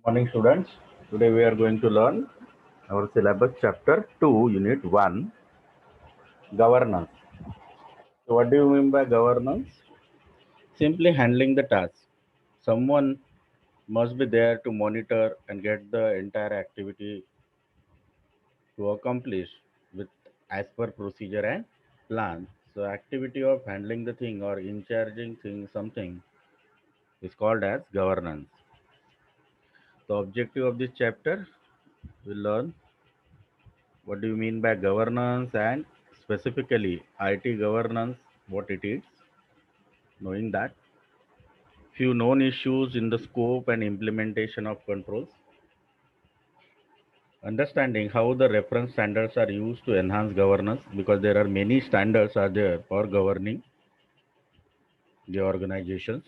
Morning students. Today we are going to learn our syllabus chapter 2 unit 1 governance. So what do you mean by governance? Simply handling the task. Someone must be there to monitor and get the entire activity to accomplish with as per procedure and plan. So activity of handling the thing or in charging thing something is called as governance. The objective of this chapter will learn what do you mean by governance and specifically IT governance, what it is, knowing that few known issues in the scope and implementation of controls, understanding how the reference standards are used to enhance governance because there are many standards are there for governing the organizations,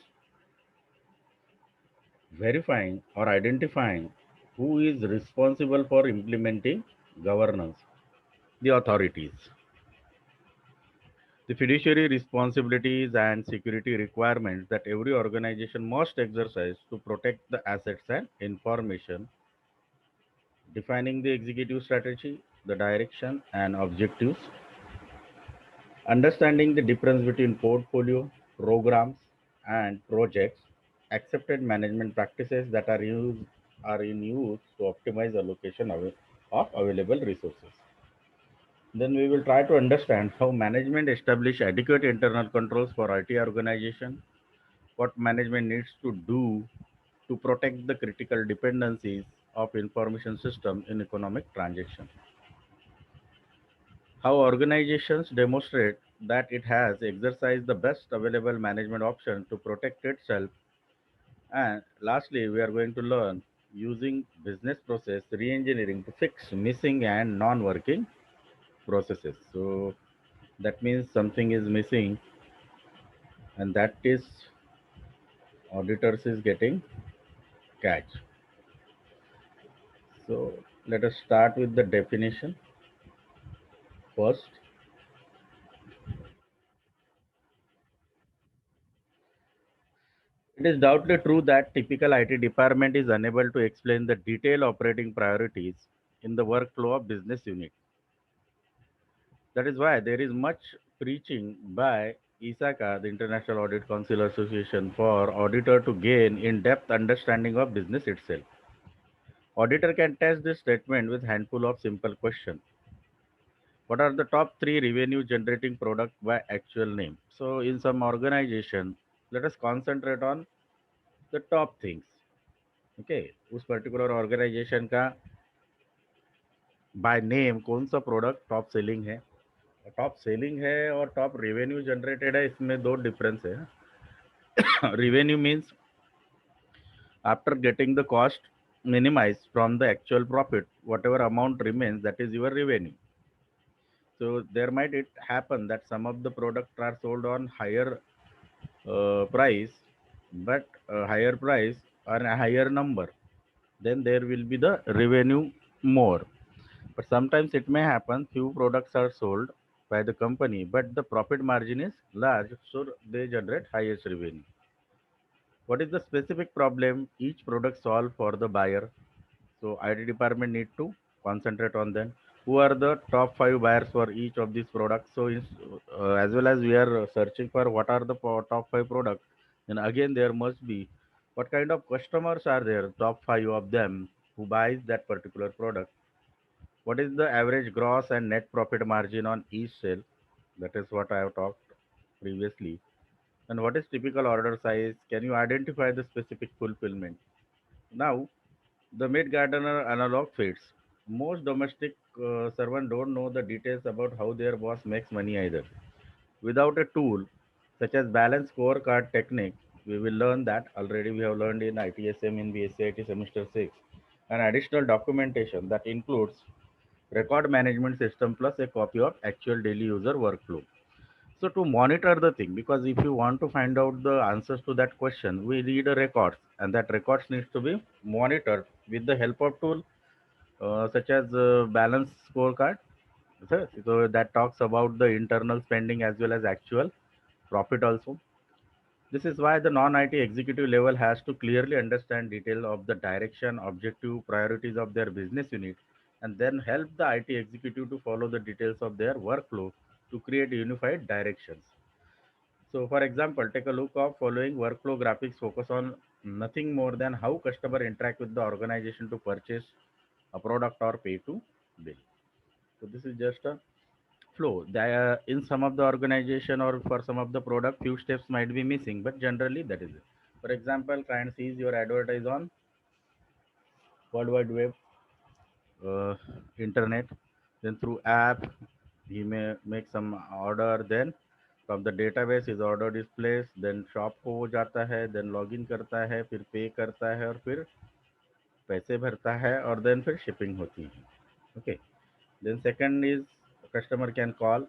verifying or identifying who is responsible for implementing governance, the authorities. The fiduciary responsibilities and security requirements that every organization must exercise to protect the assets and information, defining the executive strategy, the direction and objectives, understanding the difference between portfolio, programs, and projects, accepted management practices that are in use to optimize allocation of available resources. Then we will try to understand how management establish adequate internal controls for IT organization, what management needs to do to protect the critical dependencies of information system in economic transaction, how organizations demonstrate that it has exercised the best available management option to protect itself, and lastly we are going to learn using business process re-engineering to fix missing and non-working processes. So that means something is missing, and that is auditors is getting catch. So let us start with the definition first. It is doubtly true that typical IT department is unable to explain the detailed operating priorities in the workflow of business unit. That is why there is much preaching by ISACA, the International Audit Council Association, for auditor to gain in-depth understanding of business itself. Auditor can test this statement with handful of simple questions. What are the top three revenue generating product by actual name? So in some organization, let us concentrate on the top things. Okay, उस particular organisation का by name कौन सा product top selling है, top selling है और top revenue generated है, इसमें दो डिफरेंस है. Revenue means after getting the cost minimized from the actual profit, whatever amount remains, that is your revenue. So there might it happen that some of the products are sold on higher price, but a higher price or a higher number, then there will be the revenue more. But sometimes it may happen few products are sold by the company, but the profit margin is large, so they generate highest revenue. What is the specific problem each product solve for the buyer? So IT department need to concentrate on them. Who are the top five buyers for each of these products? So as well as we are searching for what are the top five products, then again there must be what kind of customers are there, top five of them who buys that particular product. What is the average gross and net profit margin on each sale? That is what I have talked previously. And what is typical order size? Can you identify the specific fulfillment? Now, the Mid Gardener analog fades. Most domestic servants don't know the details about how their boss makes money either. Without a tool such as balance scorecard technique, we will learn that already we have learned in ITSM in BSc semester 6. An additional documentation that includes record management system plus a copy of actual daily user workflow. So to monitor the thing, because if you want to find out the answers to that question, we need a records, and that records needs to be monitored with the help of tool such as balance scorecard. So that talks about the internal spending as well as actual profit also. This is why the non-IT executive level has to clearly understand detail of the direction, objective, priorities of their business unit, and then help the IT executive to follow the details of their workflow to create unified directions. So, for example, take a look of following workflow graphics focus on nothing more than how customer interact with the organization to purchase a product or pay to bill. So, this is just a flow. In some of the organization or for some of the product, few steps might be missing, but generally that is it. For example, client sees your advertise on World Wide Web, uh, internet, then through app, he may make some order, then from the database his order is placed, then shop को वो जाता है, then login करता है, फिर पे करता है और फिर पैसे भरता है और then फिर shipping होती है. Okay. Then second is customer can call,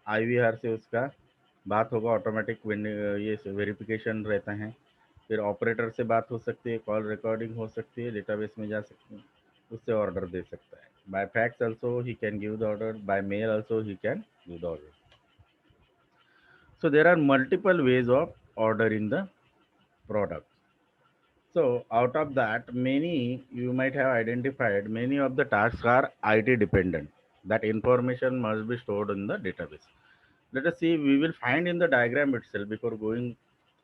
IVR से उसका बात होगा, ऑटोमेटिक ये वेरिफिकेशन रहता है. फिर ऑपरेटर से बात हो सकती है, कॉल रिकॉर्डिंग हो सकती है, डेटाबेस में जा सकते हैं, उससे ऑर्डर दे सकता है. By fax also he can give the order, by mail also he can give the order. So there are multiple ways of ordering the product. So out of that, many you might have identified many of the tasks are IT dependent. That information must be stored in the database. Let us see, we will find in the diagram itself before going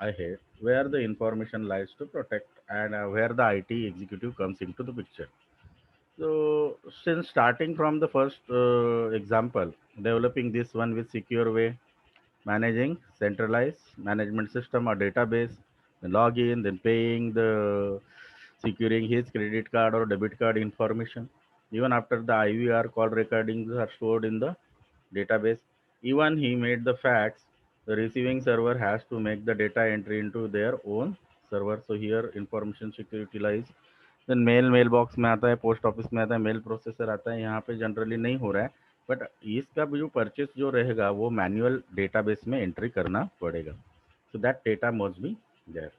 ahead where the information lies to protect and where the IT executive comes into the picture. So, since starting from the first example, developing this one with secure way, managing centralized management system or database, then login, then paying the securing his credit card or debit card information. Even after the IVR call recordings are stored in the database, even he made the facts, the receiving server has to make the data entry into their own server. So here information security lies. Then mail box में आता है, post office में आता है, mail processor आता है, यहाँ पे जनरली नहीं हो रहा है. बट इसका भी जो परचेस जो रहेगा वो मैनुअल डेटाबेस में एंट्री करना पड़ेगा. So that data must be there.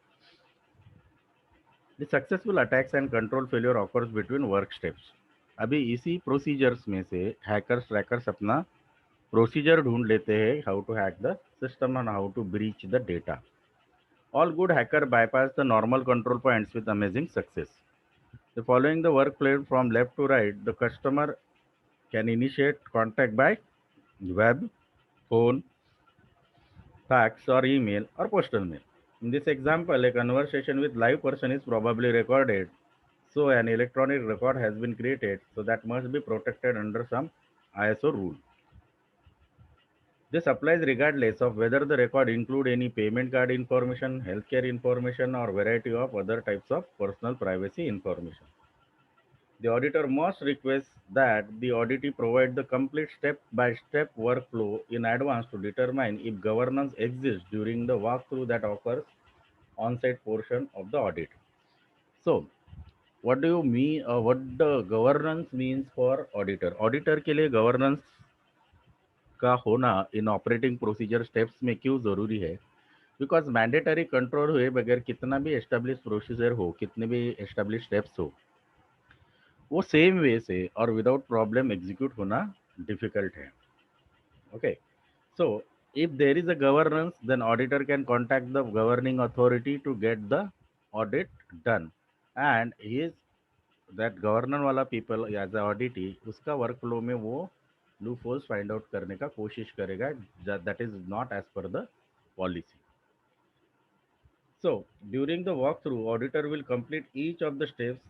The successful attacks and control failure occurs between work steps. अभी इसी प्रोसीजर्स में से हैकर्स ट्रैकर्स अपना प्रोसीजर ढूंढ लेते हैं how to hack the system and how to breach the data. All good hacker bypass the normal control points with amazing success. The following the workflow from left to right, the customer can initiate contact by web, phone, fax or email or postal mail. In this example, a conversation with live person is probably recorded. So an electronic record has been created, so that must be protected under some ISO rule. This applies regardless of whether the record include any payment card information, healthcare information or variety of other types of personal privacy information. The auditor must request that the auditee provide the complete step-by-step workflow in advance to determine if governance exists during the walkthrough that occurs on-site portion of the audit. So, what do you mean? What the governance means for auditor? Auditor के लिए governance का होना इन operating procedure steps में क्यों जरूरी है? Because mandatory control हुए बगैर कितना भी एस्टेब्लिश प्रोसीजर हो, कितने भी एस्टेब्लिश स्टेप्स हो, वो सेम वे से और विदाउट प्रॉब्लम एग्जीक्यूट होना डिफिकल्ट है. Okay. So if there is a governance, then auditor can contact the governing authority to get the audit done. And he is that governor वाला people as a auditee उसका work flow में वो loop holes find out करने का कोशिश करेगा. That is not as per the policy. So during the walkthrough, auditor will complete each of the steps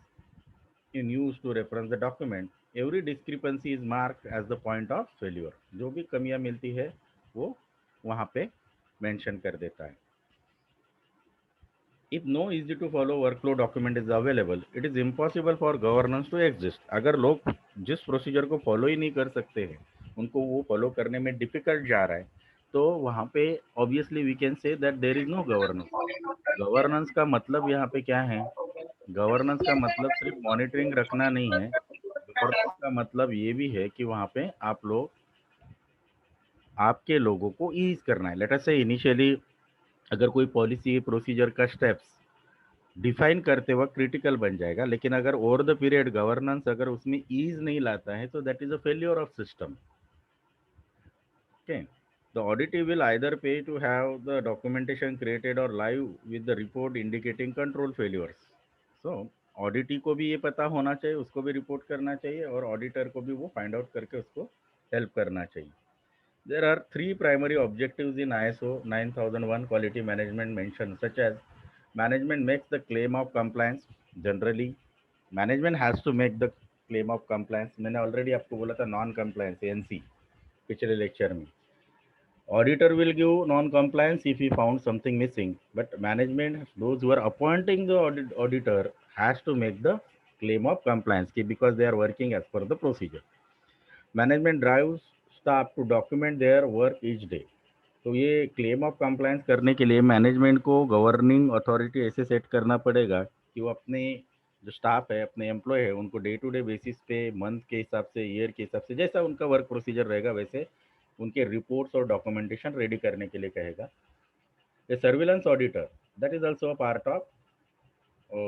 in use to reference the document. Every discrepancy is marked as the point of failure. जो भी कमियां मिलती है वो वहाँ पे mention कर देता है. If no easy to follow workflow document is available, it is impossible for governance to exist. अगर लोग जिस प्रोसीजर को फॉलो ही नहीं कर सकते हैं, उनको वो फॉलो करने में डिफिकल्ट जा रहा है, तो वहाँ पे obviously we can say that there is no governance. Governance का मतलब यहाँ पे क्या है? गवर्नेंस का मतलब सिर्फ मॉनिटरिंग रखना नहीं है. गवर्नेंस का मतलब ये भी है कि वहाँ पे आप लोग आपके लोगों को ईज करना है. लेट अस से इनिशियली अगर कोई पॉलिसी प्रोसीजर का स्टेप्स डिफाइन करते वक्त क्रिटिकल बन जाएगा, लेकिन अगर ओवर द पीरियड गवर्नेंस अगर उसमें ईज नहीं लाता है तो that is a failure of system. Okay. The auditee will either pay to have the documentation created or live with the report indicating control failures. So ऑडिटी को भी ये पता होना चाहिए, उसको भी रिपोर्ट करना चाहिए और ऑडिटर को भी वो फाइंड आउट करके उसको हेल्प करना चाहिए. There are three primary objectives in ISO 9001 quality management mentioned, such as management makes the claim of compliance. Generally, management has to make the claim of compliance. मैंने already आपको बोला था non compliance NC पिछले lecture में. Auditor will give non-compliance if he found something missing, but management, those who are appointing the auditor, has to make the claim of compliance because they are working as per the procedure. Management drives staff to document their work each day. तो ये claim of compliance करने के लिए management को governing authority ऐसे set करना पड़ेगा कि वो अपने जो स्टाफ है, अपने एम्प्लॉय है, उनको डे टू डे बेसिस पे, मंथ के हिसाब से, ईयर के हिसाब से, जैसा उनका वर्क प्रोसीजर रहेगा वैसे उनके रिपोर्ट्स और डॉक्यूमेंटेशन रेडी करने के लिए कहेगा. A surveillance auditor, that is also a part of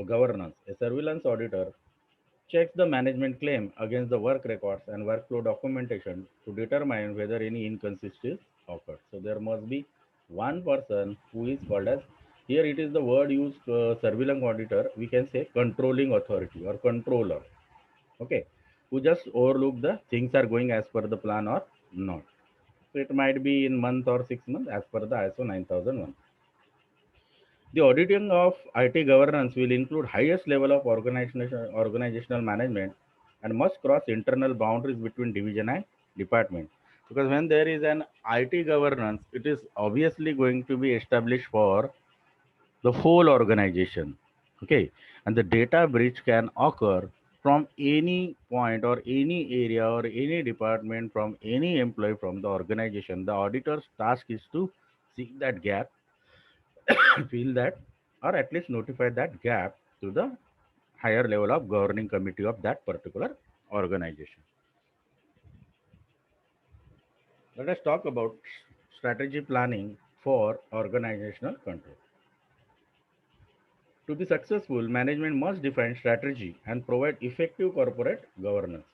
governance. A surveillance auditor checks the management claim against the work records and workflow documentation to determine whether any inconsistencies occurred. So there must be one person who is called as, here it is the word used, surveillance auditor, we can say controlling authority or controller, okay, who just overlook the things are going as per the plan or not. So it might be in month or 6 months as per the ISO 9001. The auditing of IT governance will include highest level of organizational management and must cross internal boundaries between division and department. Because when there is an IT governance, it is obviously going to be established for the whole organization. Okay, and the data breach can occur from any point or any area or any department from any employee from the organization. The auditor's task is to seek that gap, feel that, or at least notify that gap to the higher level of governing committee of that particular organization. Let us talk about strategy planning for organizational control. To be successful, management must define strategy and provide effective corporate governance.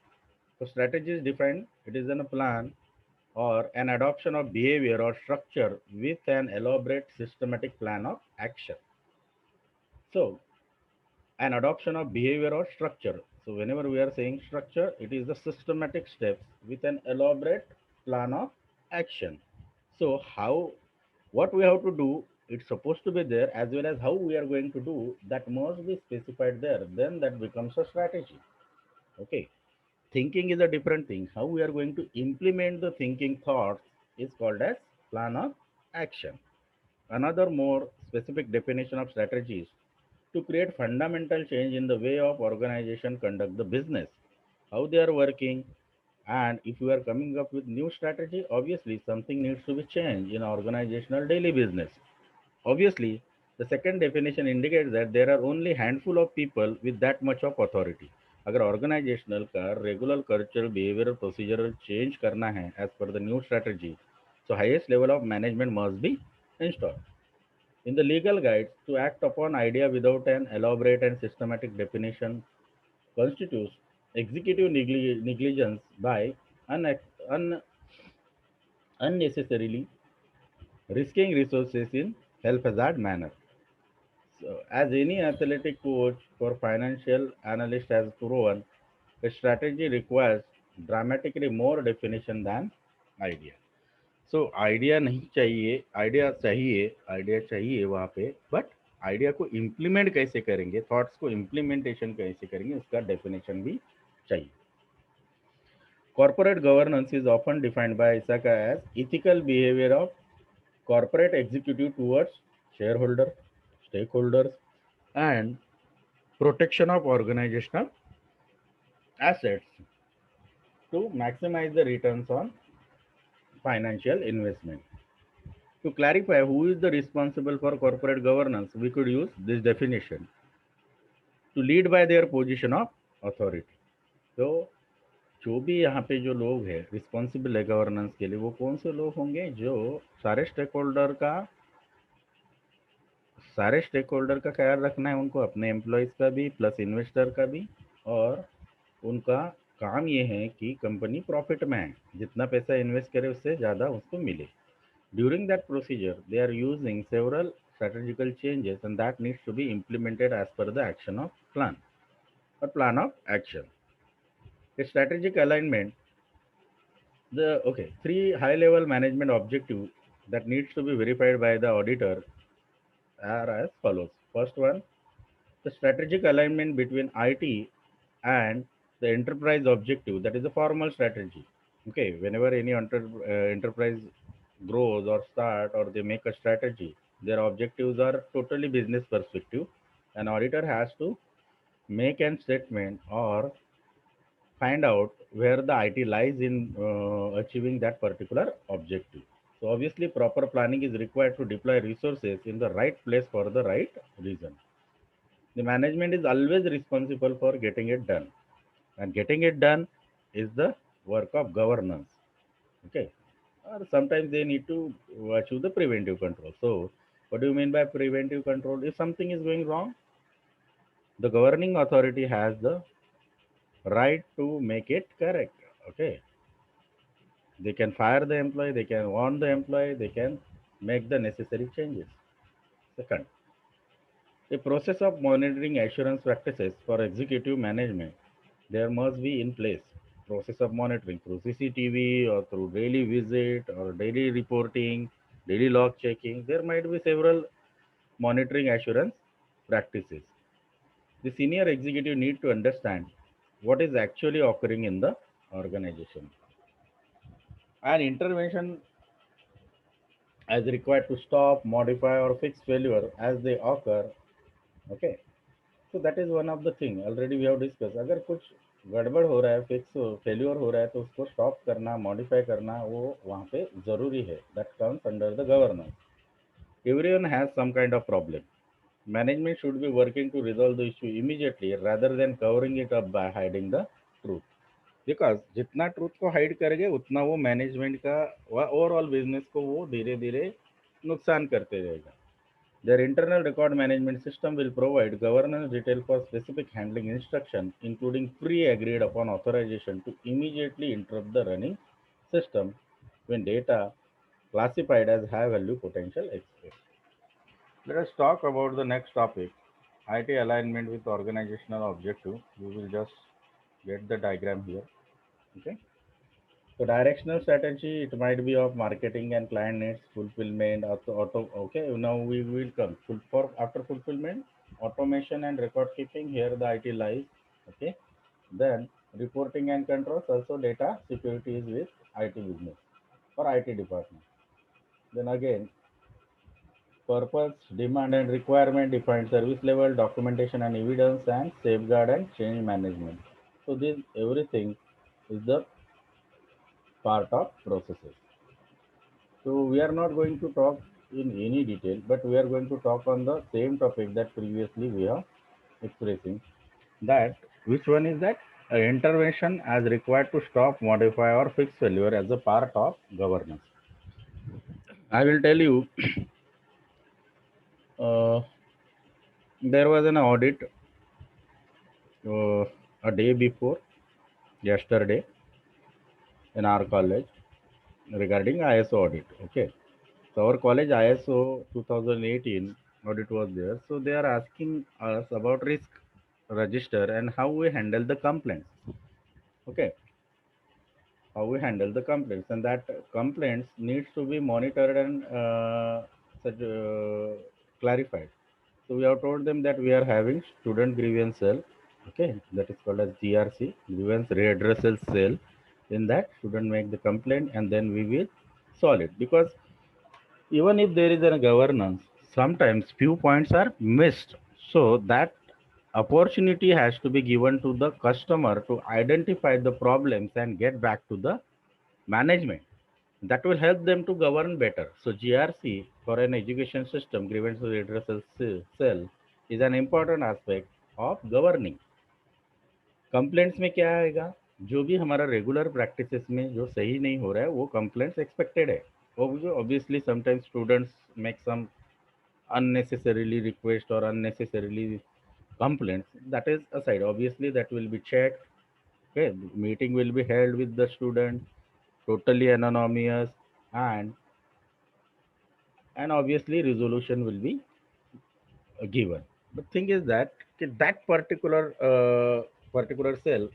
So strategy is defined, it is in a plan or an adoption of behavior or structure with an elaborate systematic plan of action. So an adoption of behavior or structure. So whenever we are saying structure, it is the systematic steps with an elaborate plan of action. So how, what we have to do, it's supposed to be there, as well as how we are going to do, that must be specified there. Then that becomes a strategy. Okay. Thinking is a different thing. How we are going to implement the thinking thoughts is called as plan of action. Another more specific definition of strategy is to create fundamental change in the way of organization conduct the business, how they are working, and if you are coming up with new strategy, obviously something needs to be changed in organizational daily business. Obviously, the second definition indicates that there are only handful of people with that much of authority. अगर organisational का regular cultural behavioural procedural change करना है as per the new strategy, so highest level of management must be installed. In the legal guides, to act upon idea without an elaborate and systematic definition constitutes executive negligence by un- unnecessarily risking resources in haphazard manner. So, as any athletic coach or financial analyst has proven, a strategy requires dramatically more definition than idea. So idea नहीं चाहिए, idea चाहिए वहाँ पे, but idea को implement कैसे करेंगे, thoughts को implementation कैसे करेंगे, उसका डेफिनेशन भी चाहिए. Corporate governance is often defined by ISACA as ethical behavior of corporate executive towards shareholders, stakeholders, and protection of organizational assets to maximize the returns on financial investment. To clarify who is the responsible for corporate governance, we could use this definition: to lead by their position of authority. तो जो भी यहाँ पे जो लोग हैं responsible है governance के लिए, वो कौन से लोग होंगे? जो सारे स्टेक होल्डर का ख्याल रखना है उनको, अपने एम्प्लॉयज़ का भी प्लस इन्वेस्टर का भी, और उनका काम ये है कि कंपनी प्रॉफिट में है, जितना पैसा इन्वेस्ट करे उससे ज़्यादा उसको मिले. During that procedure, they are using several strategical changes and that needs to be implemented as per the action of plan or plan of action. A strategic alignment, the okay, three high level management objective that needs to be verified by the auditor are as follows. First one, the strategic alignment between IT and the enterprise objective, that is a formal strategy. Okay, whenever any enterprise grows or start or they make a strategy, their objectives are totally business perspective. An auditor has to make an statement or find out where the IT lies in achieving that particular objective. So obviously proper planning is required to deploy resources in the right place for the right reason. The management is always responsible for getting it done, and getting it done is the work of governance. Okay, or sometimes they need to achieve the preventive control. So what do you mean by preventive control? If something is going wrong, the governing authority has the right to make it correct. Okay, they can fire the employee, they can warn the employee, they can make the necessary changes. Second, a process of monitoring assurance practices for executive management, there must be in place. Process of monitoring through CCTV or through daily visit or daily reporting, daily log checking. There might be several monitoring assurance practices. The senior executive need to understand what is actually occurring in the organization. An intervention as required to stop, modify, or fix failure as they occur. Okay, so that is one of the thing already we have discussed. अगर कुछ गड़बड़ हो रहा है, fix failure हो रहा है, तो उसको स्टॉप करना, मॉडिफाई करना, वो वहाँ पे जरूरी है. That comes under the governance. Everyone has some kind of problem. Management should be working to resolve the issue immediately rather than covering it up by hiding the truth. Because जितना truth को hide करेंगे उतना वो management का overall business को वो धीरे धीरे नुकसान करते रहेगा. Their internal record management system will provide governance detail for specific handling instruction, including pre-agreed upon authorization to immediately interrupt the running system when data classified as high value potential exposed. Let us talk about the next topic, IT alignment with organizational objective. We will just get the diagram here. Okay. So directional strategy, it might be of marketing and client needs, fulfillment, okay, now we will come. For after fulfillment, automation and record keeping, here the IT lies. Okay. Then reporting and controls, also data security is with IT business or IT department. Then again, purpose, demand and requirement, defined service level, documentation and evidence, and safeguard and change management. So this everything is the part of processes. So we are not going to talk in any detail, but we are going to talk on the same topic that previously we are expressing. That which one is that? Intervention as required to stop, modify, or fix failure as a part of governance. I will tell you, uh, there was an audit uh, a day before yesterday in our college regarding ISO audit. Okay, so our college ISO 2018 audit was there. So they are asking us about risk register and how we handle the complaints. Okay, how we handle the complaints, and that complaints needs to be monitored and clarified. So we have told them that we are having student grievance cell. Okay, that is called as GRC, grievance redressal cell. In that, student make the complaint and then we will solve it. Because even if there is a governance, sometimes few points are missed. So that opportunity has to be given to the customer to identify the problems and get back to the management. That will help them to govern better. So GRC for an education system, grievance redressal cell, is an important aspect of governing. Complaints में क्या आएगा? जो भी हमारा regular practices में जो सही नहीं हो रहा है वो कंप्लेंट्स एक्सपेक्टेड है. Obviously sometimes students make some unnecessarily request or unnecessarily complaints. That is aside, obviously that will be checked. Okay, meeting will be held with the student, totally anonymous, and and obviously resolution will be given. The thing is that that particular cell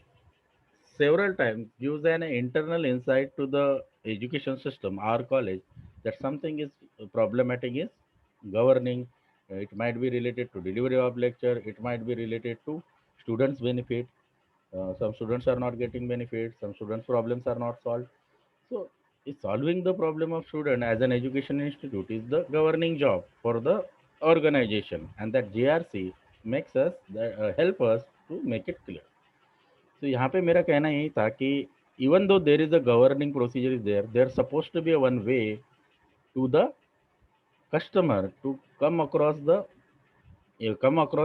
several times gives an internal insight to the education system, our college, that something is problematic is governing. It might be related to delivery of lecture, it might be related to students benefit. Some students are not getting benefits, some students problems are not solved. So solving the problem of student as an education institute is the governing job for the organization, and that GRC makes us help us to make it clear. तो यहाँ पे मेरा कहना यही था कि even though there is a governing procedure is there, there's supposed to be a one way to the customer to come across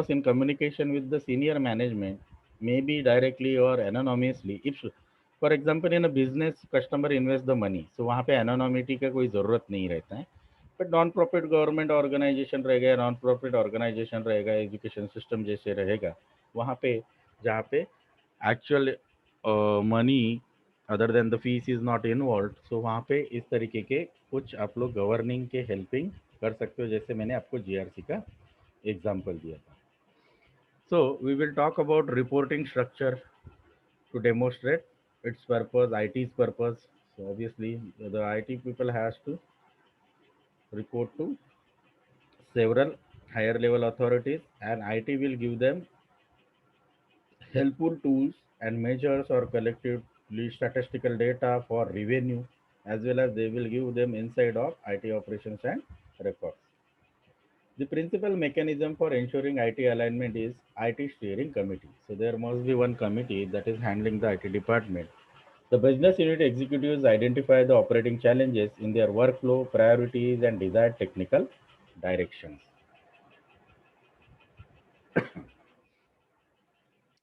in communication with the senior management, maybe directly or anonymously. If for example in a business customer invest the money, so वहाँ पे anonymity का कोई ज़रूरत नहीं रहता है. But non profit government organisation रहेगा, non profit organisation रहेगा, एजुकेशन सिस्टम जैसे रहेगा, वहाँ पे जहाँ पे actual money other than the fees is not involve, so वहाँ पे इस तरीके के कुछ आप लोग गवर्निंग के हेल्पिंग कर सकते हो, जैसे मैंने आपको जीआरसी का एग्जांपल दिया था. So we will talk about reporting structure to demonstrate its purpose, IT's purpose. So obviously, the IT people has to report to several higher level authorities, and IT will give them helpful tools and measures or collectively statistical data for revenue, as well as they will give them insight of IT operations and records. The principal mechanism for ensuring IT alignment is IT steering committee. So there must be one committee that is handling the IT department. The business unit executives identify the operating challenges in their workflow, priorities, and desired technical directions.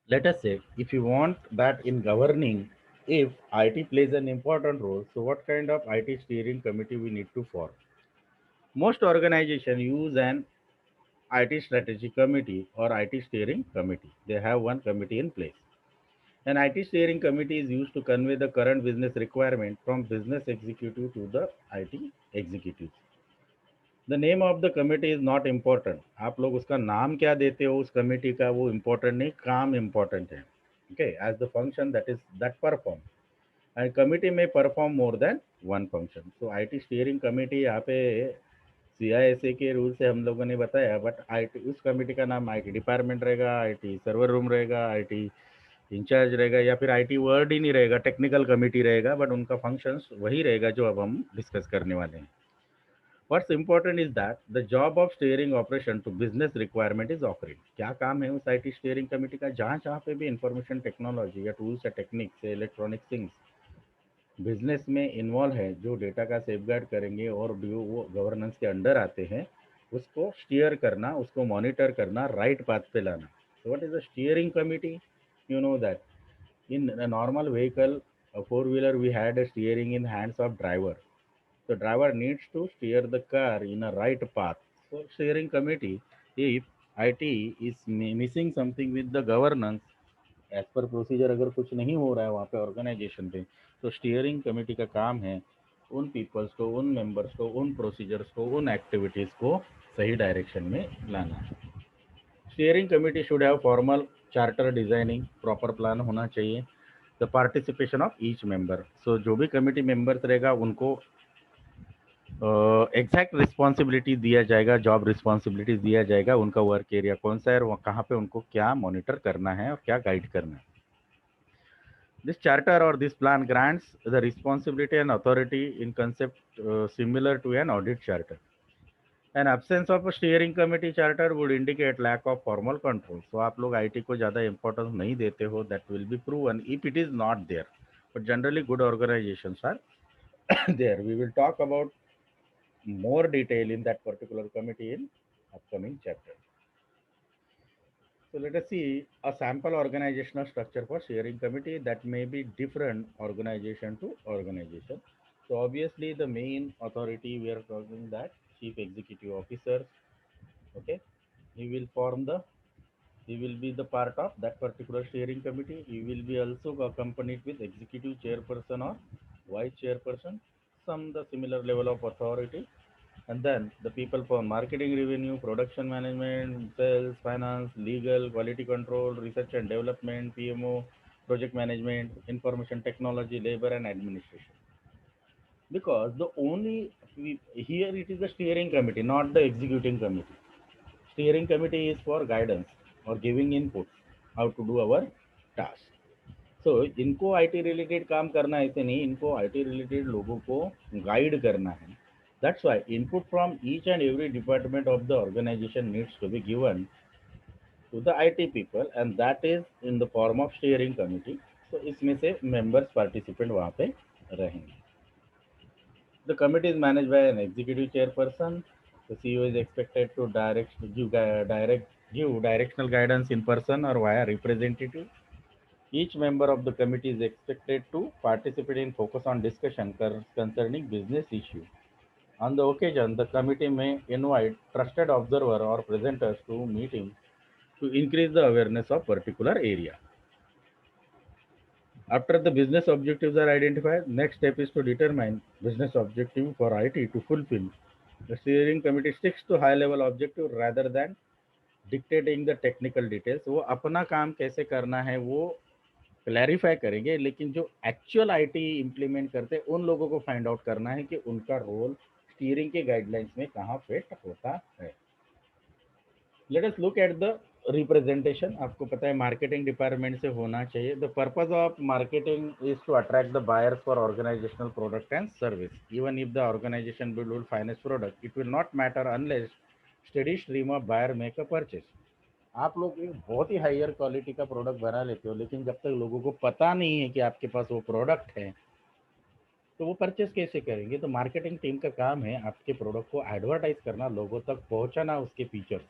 Let us say, if you want that in governing, if IT plays an important role, so what kind of IT steering committee we need to form? Most organizations use an IT strategy committee or IT steering committee. They have one committee in place. An IT steering committee is used to convey the current business requirement from business executive to the IT executive. The name of the committee is not important, आप लोग उसका नाम क्या देते हो उस committee का वो इम्पोर्टेंट नहीं, काम इम्पोर्टेंट है. Okay, as the function that is that perform, and committee में perform more than one function. So IT steering committee यहाँ पे सीआईएसए के रूल से हम लोगों ने बताया, बट आईटी उस कमिटी का नाम आईटी डिपार्टमेंट रहेगा, आईटी सर्वर रूम रहेगा, आईटी इंचार्ज रहेगा, या फिर आईटी वर्ड ही नहीं रहेगा, टेक्निकल कमिटी रहेगा, बट उनका फंक्शंस वही रहेगा जो अब हम डिस्कस करने वाले हैं. What's important is that the job of steering operation to business requirement is occurring. क्या काम है उस आईटी स्टीयरिंग कमेटी का, जहाँ जहाँ पे भी इंफॉर्मेशन टेक्नोलॉजी या टूल्स या टेक्निक से इलेक्ट्रॉनिक थिंग्स बिजनेस में इन्वॉल्व है, जो डेटा का सेफगार्ड करेंगे और जो वो गवर्नेंस के अंडर आते हैं, उसको स्टीयर करना, उसको मॉनिटर करना, राइट पाथ पे लाना. So what is the steering committee? You know that in a normal vehicle, a four wheeler, we had a steering in hands of driver. The driver needs to steer the car in a right path. So steering committee, if IT is missing something with the governance, as per procedure अगर कुछ नहीं हो रहा है वहाँ पे organisation पे, तो स्टीयरिंग कमेटी का काम है उन पीपल्स को, उन मेंबर्स को, उन प्रोसीजर्स को, उन एक्टिविटीज़ को सही डायरेक्शन में लाना. Steering committee should have formal charter designing, proper plan होना चाहिए. The participation of each member, so जो भी कमेटी मेंबर्स रहेगा उनको एग्जैक्ट रिस्पॉन्सिबिलिटी दिया जाएगा, जॉब रिस्पॉन्सिबिलिटी दिया जाएगा, उनका वर्क एरिया कौन सा है और कहाँ पे उनको क्या मॉनिटर करना है और क्या गाइड करना है. दिस चार्टर और this plan grants the responsibility and authority in concept similar to an audit charter. An absence of steering committee charter would indicate lack of formal control. So आप लोग IT को ज़्यादा importance नहीं देते हो, that will be proven if it is not there, but generally good organisations are there. We will talk about more detail in that particular committee in upcoming chapter. So let us see a sample organizational structure for steering committee that may be different organization to organization. So obviously the main authority we are talking that chief executive officer. Okay, he will form the he will be the part of that particular steering committee. He will be also accompanied with executive chairperson or vice chairperson, some the similar level of authority. And then the people for marketing, revenue, production management, sales, finance, legal, quality control, research and development, PMO, project management, information technology, labor and administration. Because the only here it is the steering committee, not the executing committee. Steering committee is for guidance or giving input how to do our task. So इनको IT related काम करना है, ऐसे नहीं, इनको IT related लोगों को guide करना है. That's why input from each and every department of the organization needs to be given to the IT people, and that is in the form of steering committee. So इसमें से members participant वहाँ पे रहेंगे. The committee is managed by an executive chairperson. The CEO is expected to give directional guidance in person or via representative. Each member of the committee is expected to participate in focus on discussion concerning business issue. On the occasion, the committee may invite trusted observer or presenters to meeting to increase the awareness of particular area. After the business objectives are identified, next step is to determine business objective for IT to fulfill. The steering committee sticks to high level objective rather than dictating the technical details. वो अपना काम कैसे करना है वो clarify करेंगे, लेकिन जो एक्चुअल आईटी इम्प्लीमेंट करते हैं उन लोगों को फाइंड आउट करना है कि उनका रोल स्टीयरिंग के गाइडलाइंस में कहाँ फिट होता है. Let us look at the representation. आपको पता है मार्केटिंग डिपार्टमेंट से होना चाहिए. The purpose of marketing is to attract the buyers for organisational product and service. Even if the organisation will finance product, it will not matter unless steady stream of buyer make a purchase. आप लोग एक बहुत ही higher quality का product बना लेते हो, लेकिन जब तक लोगों को पता नहीं है कि आपके पास वो प्रोडक्ट है तो वो परचेस कैसे करेंगे. तो मार्केटिंग टीम का काम है आपके प्रोडक्ट को एडवर्टाइज करना, लोगों तक पहुंचाना उसके features.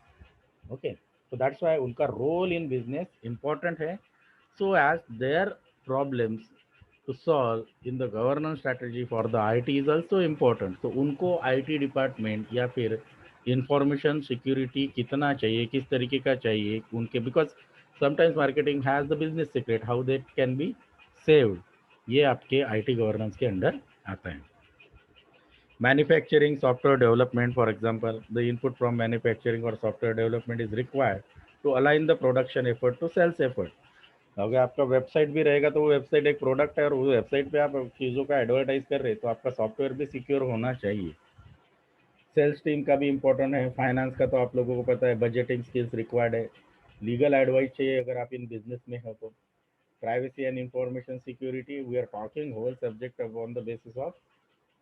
Okay, so that's why उनका रोल इन बिजनेस इंपॉर्टेंट है. So as their problems to solve in the governance strategy for the IT is also important. तो उनको IT डिपार्टमेंट या फिर इंफॉर्मेशन सिक्योरिटी कितना चाहिए, किस तरीके का चाहिए उनके, because sometimes marketing has the business secret how that can be saved. ये आपके IT गवर्नेंस के अंडर आता है. Manufacturing software development, for example, the input from manufacturing or software development is required to align the production effort to sales effort. अगर आपका website भी रहेगा तो वो वेबसाइट एक प्रोडक्ट है और वो वेबसाइट पे आप चीज़ों का एडवर्टाइज कर रहे हैं, तो आपका सॉफ्टवेयर भी सिक्योर होना चाहिए. सेल्स टीम का भी इम्पोर्टेंट है. फाइनेंस का तो आप लोगों को पता है, बजटिंग स्किल्स रिक्वायर्ड है. लीगल एडवाइस चाहिए अगर आप इन बिजनेस में हो तो. Privacy and information security, we are talking whole subject on the basis of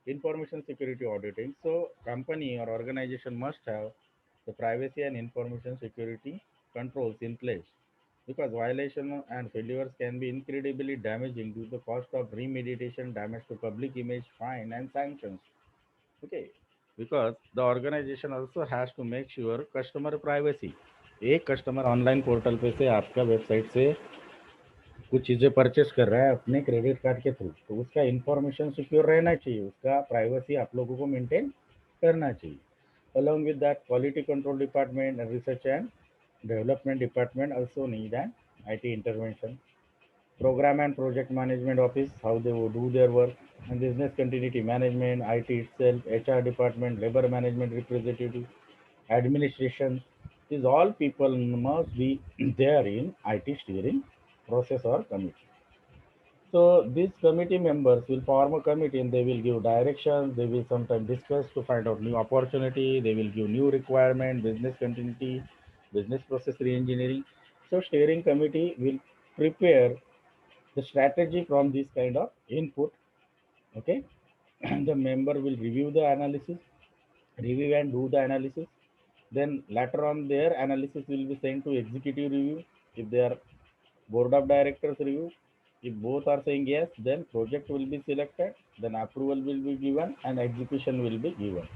information security auditing. So company or organization must have the privacy and information security controls in place, because violation and failures can be incredibly damaging due to the cost of remediation, damage to public image, fine and sanctions. Okay, because the organization also has to make sure customer privacy. एक customer online portal पे से आपका website से कुछ चीज़ें purchase कर रहा है अपने क्रेडिट कार्ड के थ्रू, तो उसका इंफॉर्मेशन सिक्योर रहना चाहिए, उसका प्राइवेसी आप लोगों को मेंटेन करना चाहिए. Along with that, quality control department and research and development department also need an IT intervention. Program and project management office, how they would do their work, and business continuity management, IT itself, HR department, labor management representative, administration. These all people must be there in IT steering process or committee. So these committee members will form a committee and they will give directions. They will sometimes discuss to find out new opportunity. They will give new requirement, business continuity, business process re-engineering. So steering committee will prepare the strategy from this kind of input. Okay, and the member will review and do the analysis. Then later on, their analysis will be sent to executive review. If they are board of directors review, if both are saying yes, then project will be selected, then approval will be given and execution will be given.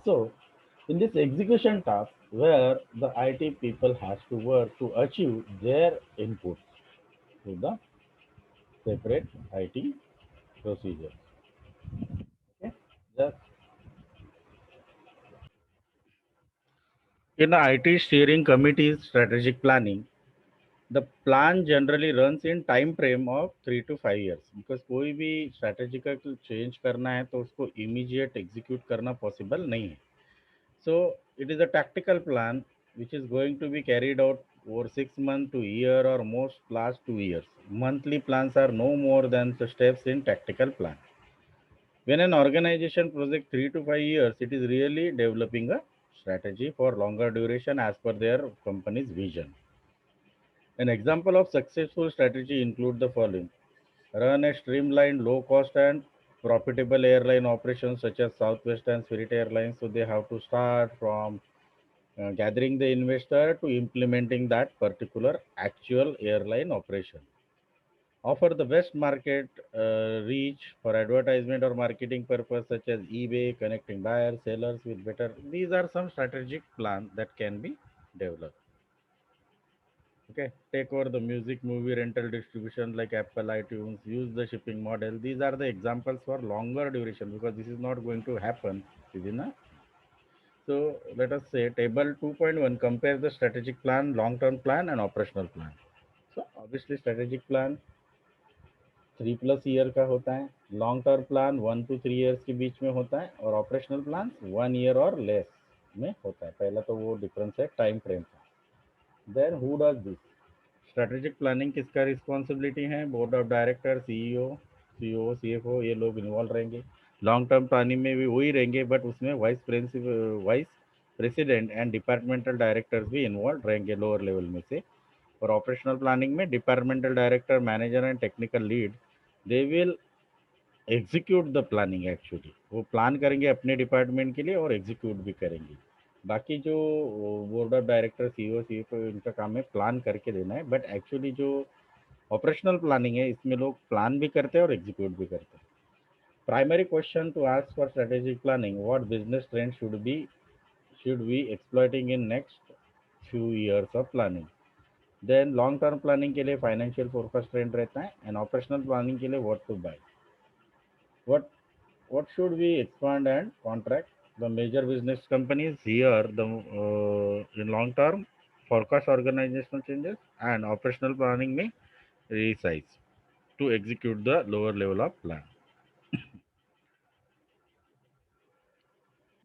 So in this execution task, where the IT people has to work to achieve their inputs to the separate IT procedure. Okay. The, in the IT steering committee's strategic planning, the plan generally runs in time frame of 3 to 5 years, because कोई भी strategical change करना है तो उसको immediate execute करना possible नहीं है. So it is a tactical plan which is going to be carried out over 6 months to year or most last 2 years. Monthly plans are no more than the steps in tactical plan. When an organization project 3 to 5 years, it is really developing a strategy for longer duration as per their company's vision. An example of successful strategy include the following: run a streamlined, low cost and profitable airline operations such as Southwest and Spirit Airlines. So they have to start from gathering the investor to implementing that particular actual airline operation. Offer the best market reach for advertisement or marketing purpose such as eBay, connecting buyers, sellers with better. These are some strategic plans that can be developed. Okay, take over the music, movie rental distribution like Apple, iTunes, use the shipping model. These are the examples for longer duration because this is not going to happen within a. So let us say table 2.1 compare the strategic plan, long-term plan and operational plan. So obviously strategic plan 3+ year का होता है, long term plan 1 to 3 years के बीच में होता है और operational plan 1 year और less में होता है. पहला तो वो डिफरेंस है टाइम फ्रेम का. Then who does this strategic planning किसका रिस्पॉन्सिबिलिटी है? Board of director, CEO, CFO ये लोग इन्वॉल्व रहेंगे. लॉन्ग टर्म प्लानिंग में भी वही रहेंगे बट उसमें vice president and departmental directors भी इन्वॉल्व रहेंगे लोअर लेवल में से. और ऑपरेशनल प्लानिंग में departmental director, manager and technical lead they will execute the planning. Actually वो प्लान करेंगे अपने डिपार्टमेंट के लिए और एग्जीक्यूट भी करेंगे. बाकी जो board of director, CEO, CFO इनका काम है प्लान करके देना है बट एक्चुअली जो ऑपरेशनल प्लानिंग है इसमें लोग प्लान भी करते हैं और एग्जीक्यूट भी करते हैं. Primary question to ask for strategic planning: what business trend should we exploiting in next few years of planning. Then long term planning के लिए फाइनेंशियल फोरकास्ट ट्रेंड रहता है एंड ऑपरेशनल प्लानिंग के लिए what to buy. what what should we expand and contract. The major business companies here the in long term forecast organizational changes and operational planning may resize to execute the lower level of plan.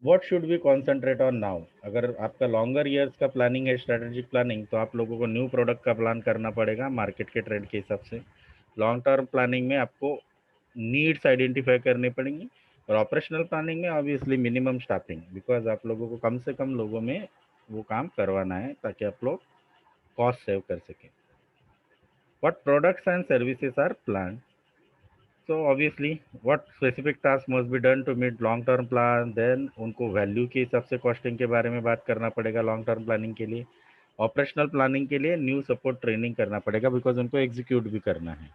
What should we concentrate on now? अगर आपका longer years का planning है strategic planning तो आप लोगों को new product का plan करना पड़ेगा मार्केट के ट्रेंड के हिसाब से. लॉन्ग टर्म प्लानिंग में आपको नीड्स आइडेंटिफाई करनी पड़ेंगी और ऑपरेशनल प्लानिंग में ऑब्वियसली मिनिमम स्टाफिंग बिकॉज आप लोगों को कम से कम लोगों में वो काम करवाना है ताकि आप लोग कॉस्ट सेव कर सकें. What products and services are plan. So obviously what specific task must be done to meet long term plan. Then उनको वैल्यू के हिसाब से कॉस्टिंग के बारे में बात करना पड़ेगा लॉन्ग टर्म प्लानिंग के लिए. ऑपरेशनल प्लानिंग के लिए न्यू सपोर्ट ट्रेनिंग करना पड़ेगा बिकॉज उनको एग्जीक्यूट भी करना है.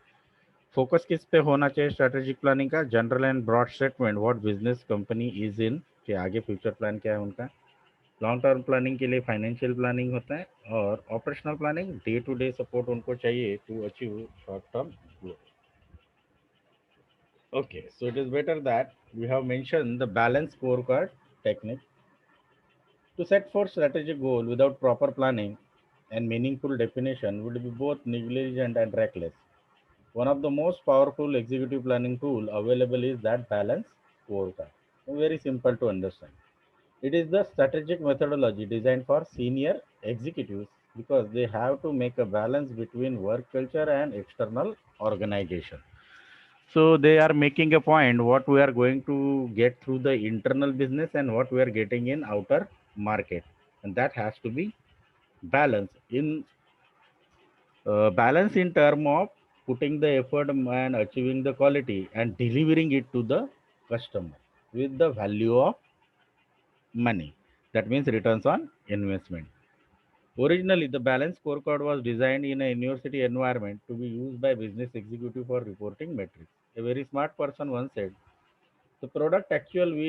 फोकस किस पे होना चाहिए स्ट्रेटेजिक प्लानिंग का? General and broad statement what business company is in के आगे फ्यूचर प्लान क्या है उनका. लॉन्ग टर्म प्लानिंग के लिए फाइनेंशियल प्लानिंग होता है और operational planning day to day support उनको चाहिए to achieve short term goal. Okay, so it is better that we have mentioned the balance scorecard technique. To set for strategic goal without proper planning and meaningful definition would be both negligent and reckless. One of the most powerful executive planning tool available is that balance scorecard. Very simple to understand. It is the strategic methodology designed for senior executives because they have to make a balance between work culture and external organization. So they are making a point what we are going to get through the internal business and what we are getting in outer market, and that has to be balanced in balance in term of putting the effort and achieving the quality and delivering it to the customer with the value of money. That means returns on investment. Originally, the balance scorecard was designed in a university environment to be used by business executive for reporting metrics. A very smart person once said, "The product actual we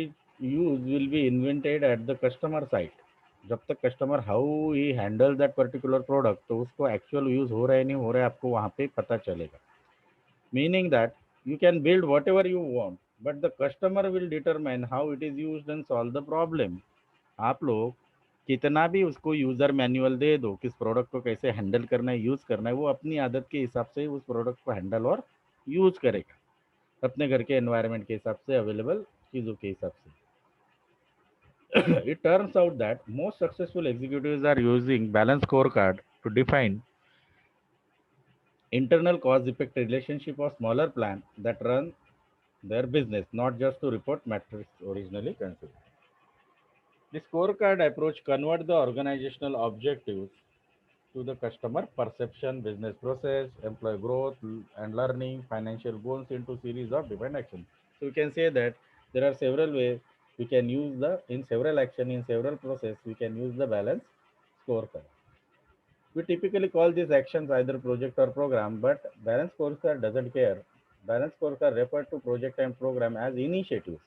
use will be invented at the customer site." जब तक customer how he handle that particular product तो उसको actual use हो रहा है नहीं हो रहा है आपको वहाँ पे पता चलेगा. Meaning that you can build whatever you want but the customer will determine how it is used and solve the problem. आप लोग कितना भी उसको यूजर मैनुअल दे दो किस प्रोडक्ट को कैसे हैंडल करना है यूज करना है वो अपनी आदत के हिसाब से उस प्रोडक्ट को हैंडल और यूज करेगा अपने घर के एनवायरनमेंट के हिसाब से अवेलेबल चीज़ों के हिसाब से. It turns out that most successful executives are using balanced scorecard to define internal cause-effect relationship of smaller plan that run their business, not just to report metrics originally considered. The scorecard approach converts the organizational objectives to the customer perception, business process, employee growth and learning, financial goals into series of defined actions. So we can say that there are several ways we can use the in several action in several process we can use the balance scorecard. We typically call these actions either project or program, but balance scorecard doesn't care. Balance scorecard refer to project and program as initiatives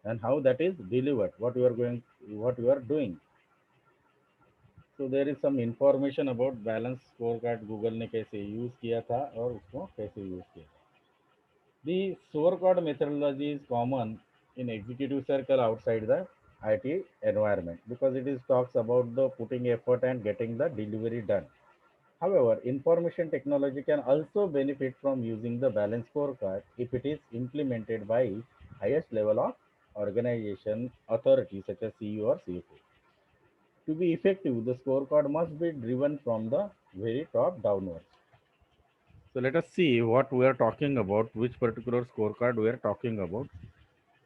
and how that is delivered, what you are doing. So there is some information about balance score card Google ने कैसे use किया था और उसको कैसे use किया था. The scorecard methodology is common in executive circle outside the IT environment because it is talks about the putting effort and getting the delivery done. However, information technology can also benefit from using the balance scorecard if it is implemented by highest level of organization authority such as CEO or CFO. To be effective, the scorecard must be driven from the very top downwards. So let us see what we are talking about, which particular scorecard we are talking about.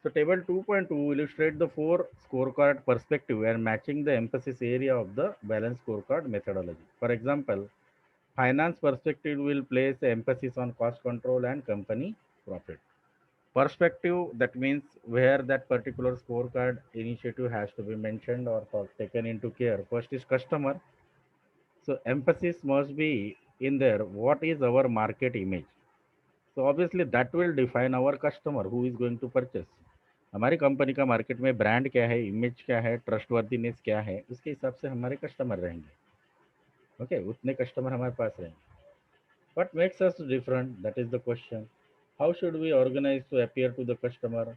So table 2.2 illustrate the four scorecard perspective and matching the emphasis area of the balance scorecard methodology. For example, finance perspective will place the emphasis on cost control and company profit. Perspective, that means where that particular scorecard initiative has to be mentioned or taken into care. First is customer. So emphasis must be in there. What is our market image? So obviously that will define our customer who is going to purchase. हमारी company का market में brand क्या है, image क्या है, trustworthiness क्या है, उसके हिसाब से हमारे कस्टमर रहेंगे. ओके, उतने कस्टमर हमारे पास रहेंगे. What makes us different? That is the question. How should we organize to appear to the customer?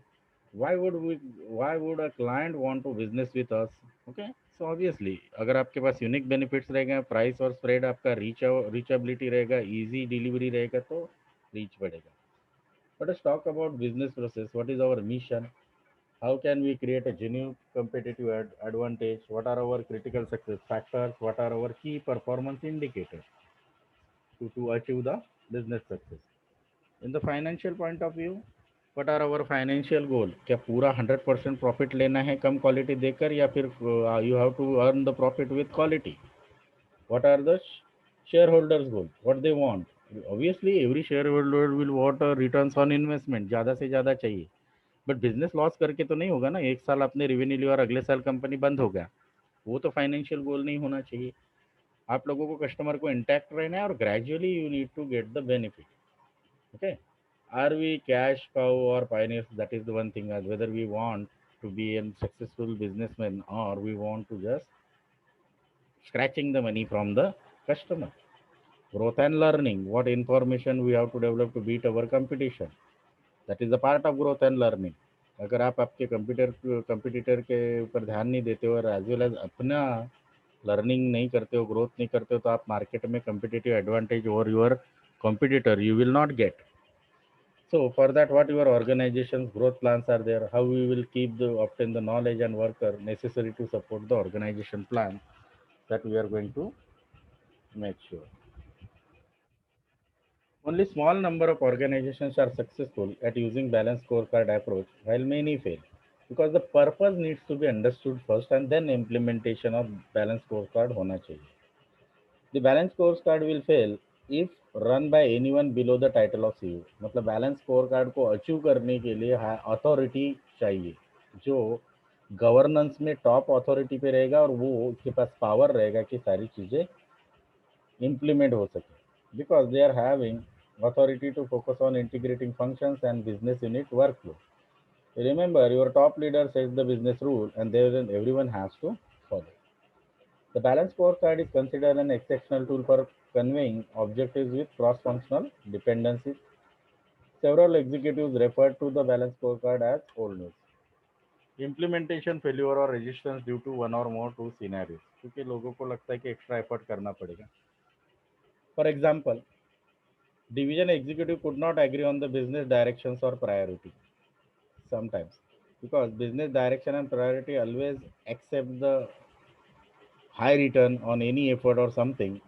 Why would we? Why would a client want to business with us? Okay. So obviously, अगर आपके पास unique benefits रहेगा, price और spread आपका reachability रहेगा, easy delivery रहेगा, तो reach बढ़ेगा. Let us talk about business process. What is our mission? How can we create a genuine competitive advantage? What are our critical success factors? What are our key performance indicators to achieve the business success? In the financial point of view, what are our financial goal? क्या पूरा 100% profit लेना है कम quality देकर, या फिर you have to earn the profit with quality? What are the shareholders goal? What they want? Obviously every shareholder will want a returns on investment, ज़्यादा से ज़्यादा चाहिए. बट बिजनेस लॉस करके तो नहीं होगा ना. एक साल आपने रेवेन्यू लिया और अगले साल कंपनी बंद हो गया, वो तो फाइनेंशियल गोल नहीं होना चाहिए. आप लोगों को कस्टमर को इंटैक्ट रहना है और gradually you need to get the benefit. Okay. Are we cash cow or pioneers? That is the one thing. Whether we want to be a successful businessman or we want to just scratching the money from the customer. Growth and learning. What information we have to develop to beat our competition? That is the part of growth and learning. अगर आप आपके competitor के ऊपर ध्यान नहीं देते हो और एज वेल एज अपना लर्निंग नहीं करते हो, ग्रोथ नहीं करते हो, तो आप मार्केट में competitive advantage over your competitor you will not gate. So for that, what your organization's growth plans are there? How we will keep the obtain the knowledge and worker necessary to support the organization plan that we are going to make sure. Only small number of organizations are successful at using balanced scorecard approach, while many fail. Because the purpose needs to be understood first and then implementation of balanced scorecard होना चाहिए. The balance scorecard will fail if run by anyone below the title of CEO. मतलब balance score card को achieve करने के लिए authority चाहिए जो governance में टॉप अथॉरिटी पे रहेगा और वो उसके पास पावर रहेगा कि सारी चीज़ें इम्प्लीमेंट हो सके, because they are having authority to focus on integrating functions and business unit workflow. Remember, your top leader sets the business rule and then everyone has to follow. The balance scorecard is considered an exceptional tool for conveying objectives with cross-functional dependencies. Several executives refer to the balance scorecard as old news. Implementation failure or resistance due to one or more two scenarios, क्योंकि लोगों को लगता है कि extra effort करना पड़ेगा. For example, division executive could not agree on the business directions or priority sometimes. because business direction and priority always accept the high return on any effort or something,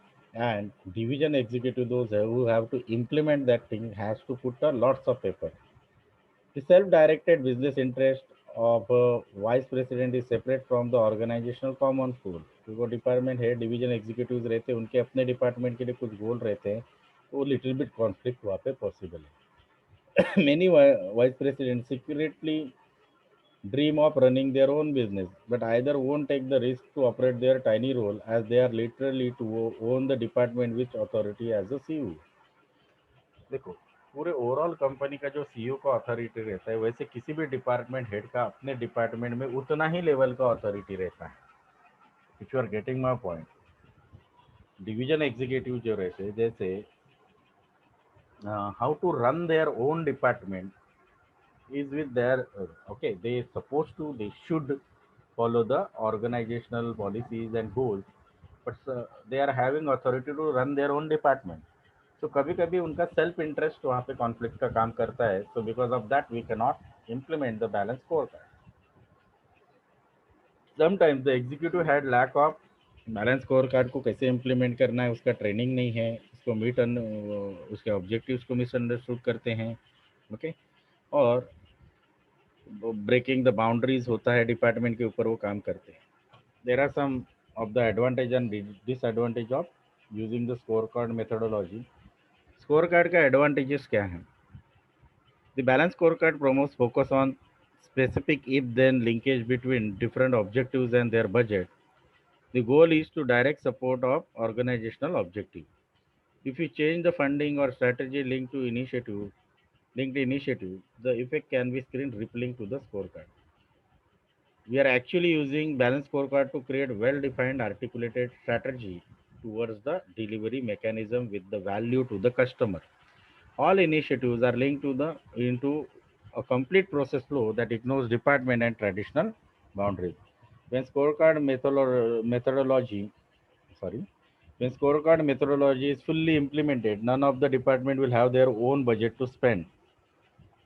and division executive, those who have to implement that thing, has to put a lots of effort. The self-directed business interest of a vice president is separate from the organizational common goal. जो department head division executives रहते हैं उनके अपने department के लिए कुछ गोल रहते हैं, तो लिटिल बिट कॉन्फ्लिक्ट वहाँ पे पॉसिबल है. Many vice presidents secretly dream of running their own business, but either won't take the risk to operate their tiny role as they are literally to own the department which authority as a CEO. देखो, पूरे overall company का जो CEO का authority रहता है, वैसे किसी भी डिपार्टमेंट हेड का अपने डिपार्टमेंट में उतना ही लेवल का अथॉरिटी रहता है. If you are getting my point. Division executive जो रहते हैं, जैसे how to run their own department is with their okay, they supposed to, they should follow the organizational policies and goals, but they are having authority to run their own department. So कभी कभी उनका self interest वहाँ पे conflict का काम करता है. So because of that we cannot implement the balance scorecard. Sometimes the executive had lack of balance score card को कैसे इम्प्लीमेंट करना है उसका ट्रेनिंग नहीं है, उसको उसके ऑब्जेक्टिव्स को मिसअंडरस्टूड करते हैं. ओके. और ब्रेकिंग द बाउंड्रीज होता है डिपार्टमेंट के ऊपर, वो काम करते हैं. There are some of the advantage and disadvantage of using the score card methodology. Score card का एडवांटेजेस क्या है? The balance score card promotes focus on specific if then linkage between different objectives and their budget. The goal is to direct support of organizational objective. If you change the funding or strategy linked initiative, the effect can be screen rippling to the scorecard. We are actually using balance scorecard to create well-defined, articulated strategy towards the delivery mechanism with the value to the customer. All initiatives are linked to the into a complete process flow that ignores department and traditional boundaries. When scorecard methodology, sorry, when scorecard methodology is fully implemented, none of the department will have their own budget to spend.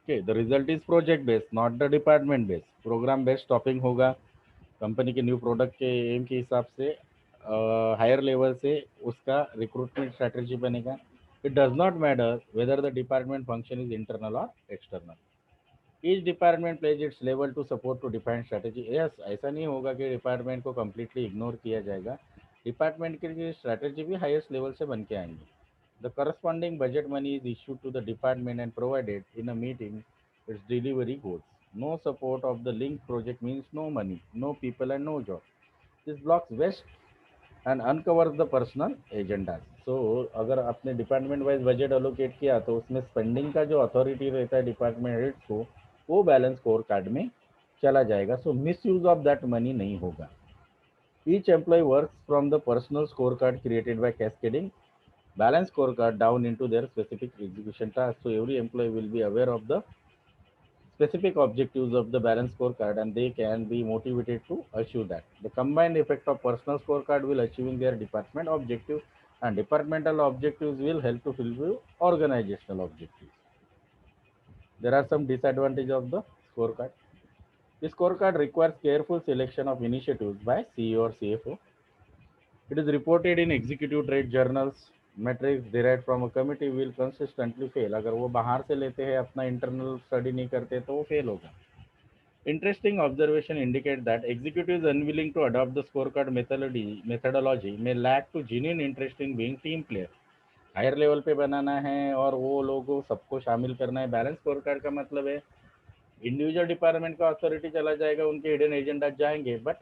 Okay, the result is project based, not the department based. Program based topping होगा, company के new product के एम के हिसाब से higher level से उसका recruitment strategy बनेगा. It does not matter whether the department function is internal और external. Each department pledges its level to support to defined strategy. Yes, ऐसा नहीं होगा कि डिपार्टमेंट को कम्प्लीटली इग्नोर किया जाएगा. डिपार्टमेंट के लिए स्ट्रैटेजी भी हाईएस्ट लेवल से बन के आएंगी. The corresponding budget money is issued to the department and provided in a meeting its delivery goals. No support of the linked project means no money, no people, and no job. This blocks waste and uncovers the personal agendas. So अगर आपने department wise budget allocate किया तो उसमें spending का जो authority रहता है department head को, वो बैलेंस स्कोर कार्ड में चला जाएगा. So misuse of that money नहीं होगा. Each employee works from the personal scorecard created by cascading balance scorecard down into their specific execution task. So every employee will be aware of the specific objectives of the balance scorecard and they can be motivated to achieve that. The combined effect of personal scorecard will achieving their department objective and departmental objectives will help to fulfill organizational objectives. There are some disadvantages of the scorecard. The scorecard requires careful selection of initiatives by CEO or CFO. It is reported in executive trade journals. Metrics derived from a committee will consistently fail. अगर वो बाहर से लेते हैं, अपना internal study नहीं करते, तो वो फेल होगा. Interesting observation indicate that executives unwilling to adopt the scorecard methodology may lack to genuine interest in being team player. Higher level पे बनाना है और वो लोगों सबको शामिल करना है. बैलेंस स्कोर कार्ड का मतलब है इंडिविजुअल डिपार्टमेंट का अथॉरिटी चला जाएगा, उनके हिडन एजेंडा जाएंगे, बट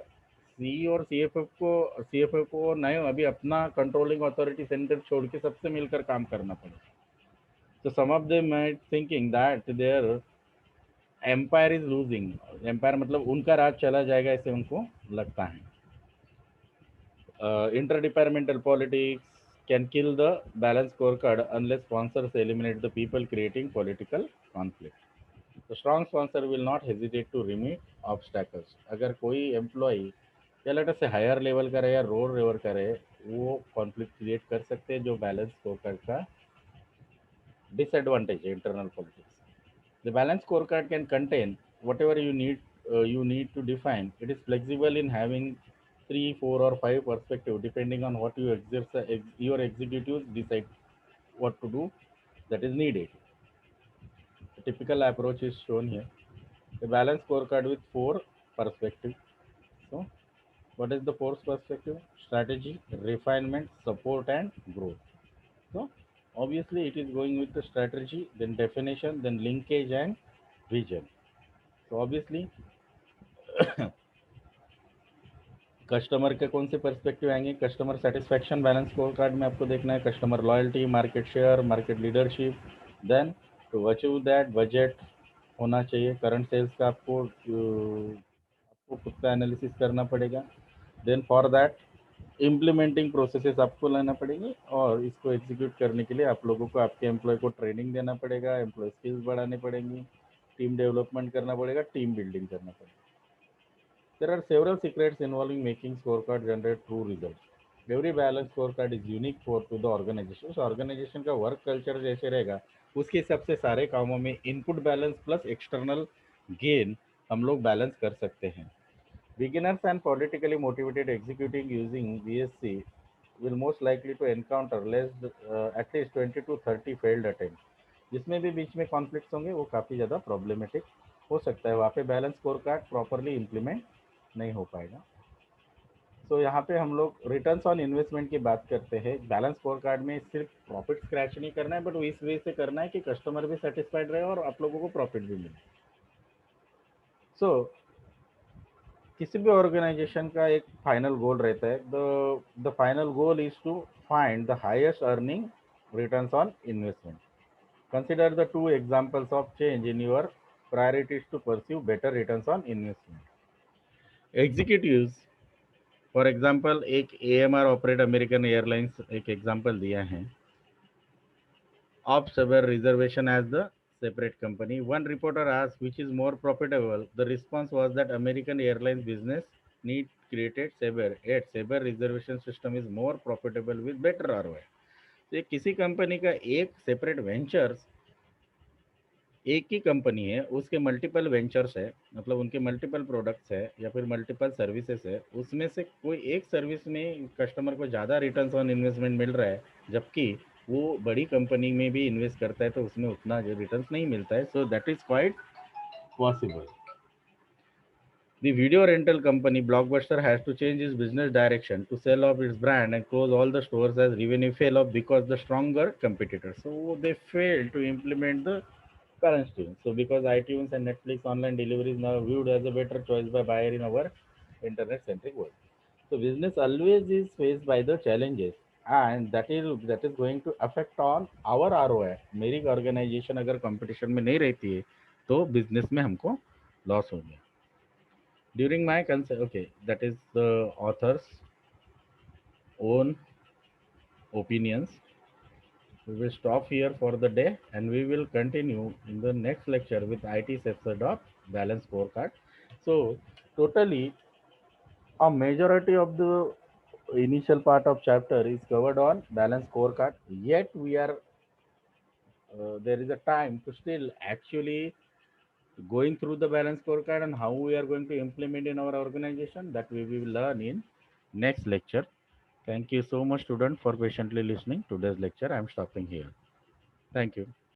सी और सीएफएफ को नहीं, अभी अपना कंट्रोलिंग अथॉरिटी सेंटर छोड़ के सबसे मिलकर काम करना पड़ेगा. तो some of them might thinking that their empire is losing. Empire मतलब उनका राज चला जाएगा, ऐसे उनको लगता है. Inter departmental politics can kill the balance scorecard unless sponsors eliminate the people creating political conflict. The strong sponsor will not hesitate to remove obstacles. अगर कोई एम्प्लॉय या लेटर से हायर लेवल का रहे या रोड लेवल का रहे, वो कॉन्फ्लिक्ट क्रिएट कर सकते हैं, जो बैलेंस स्कोरकार्ड का डिसएडवांटेज है internal politics. The balance scorecard can contain whatever you need you need to define. It is flexible in having 3, 4, or 5 perspective depending on what you your executives decide what to do that is needed. The typical approach is shown here. A balanced scorecard with 4 perspectives. So, what is the 4th perspective? Strategy, refinement, support, and growth. So, obviously, it is going with the strategy, then definition, then linkage, and vision. So, obviously, customer के कौन से perspective आएंगे? Customer satisfaction balance score card में आपको देखना है, customer loyalty, market share, market leadership, then to achieve that budget होना चाहिए, करंट सेल्स का आपको खुद का एनालिसिस करना पड़ेगा, then for that implementing processes आपको लाना पड़ेगी, और इसको एग्जीक्यूट करने के लिए आप लोगों को आपके एम्प्लॉय को ट्रेनिंग देना पड़ेगा, एम्प्लॉय स्किल्स बढ़ाने पड़ेंगी, टीम डेवलपमेंट करना पड़ेगा, टीम बिल्डिंग करना पड़ेगा. There are several secrets involving making scorecard generate true results. Every balanced scorecard is unique for to the organization. So organization का वर्क कल्चर जैसे रहेगा उसके हिसाब से सारे कामों में input balance plus external gain हम लोग बैलेंस कर सकते हैं. Beginners and politically motivated executing using BSC will most likely to encounter at least 20 to 30 failed attempts. जिसमें भी बीच में कॉन्फ्लिक्ट्स होंगे वो काफ़ी ज़्यादा प्रॉब्लमेटिक हो सकता है, वहाँ पे balance score card properly implement नहीं हो पाएगा. तो यहाँ पे हम लोग रिटर्न्स ऑन इन्वेस्टमेंट की बात करते हैं. बैलेंस स्कोर कार्ड में सिर्फ प्रॉफिट स्क्रैच नहीं करना है, बट वो इस वे से करना है कि कस्टमर भी सेटिस्फाइड रहे और आप लोगों को प्रॉफिट भी मिले. सो किसी भी ऑर्गेनाइजेशन का एक फाइनल गोल रहता है. The final goal is to find the highest earning returns on investment. Consider the 2 examples of change in your priorities to pursue better returns on investment. Executives for example एक AMR operate American airlines एक example दिया है. Of Sabre reservation as the separate company. One reporter asked which is more profitable. The response was that American Airlines business need created Sabre. Yet Sabre reservation system is more profitable with better ROI. तो ये किसी company का एक separate ventures, एक ही company है, उसके multiple ventures है, मतलब उनके मल्टीपल प्रोडक्ट्स है या फिर मल्टीपल सर्विसेज है, उसमें से कोई एक सर्विस में कस्टमर को ज़्यादा रिटर्न्स ऑन इन्वेस्टमेंट मिल रहा है, जबकि वो बड़ी कंपनी में भी इन्वेस्ट करता है तो उसमें उतना रिटर्न्स नहीं मिलता है. So that is quite possible. The video rental company Blockbuster has to change its business direction to sell off its brand and close all the stores as revenue fell off because the stronger competitors. So they failed to implement the balance tune. So because iTunes and Netflix online delivery is now viewed as a better choice by buyer in our internet-centric world. So business always is faced by the challenges, and that is going to affect on our ROI. मेरी organisation अगर competition में नहीं रहती है तो business में हमको loss हो गया. During my okay, that is the author's own opinions. We will stop here for the day and we will continue in the next lecture with IT episode of balance scorecard. So totally a majority of the initial part of chapter is covered on balance scorecard. Yet we are there is a time to still actually going through the balance scorecard and how we are going to implement in our organization, that we will learn in next lecture. Thank you so much, student, for patiently listening to today's lecture. I am stopping here. Thank you.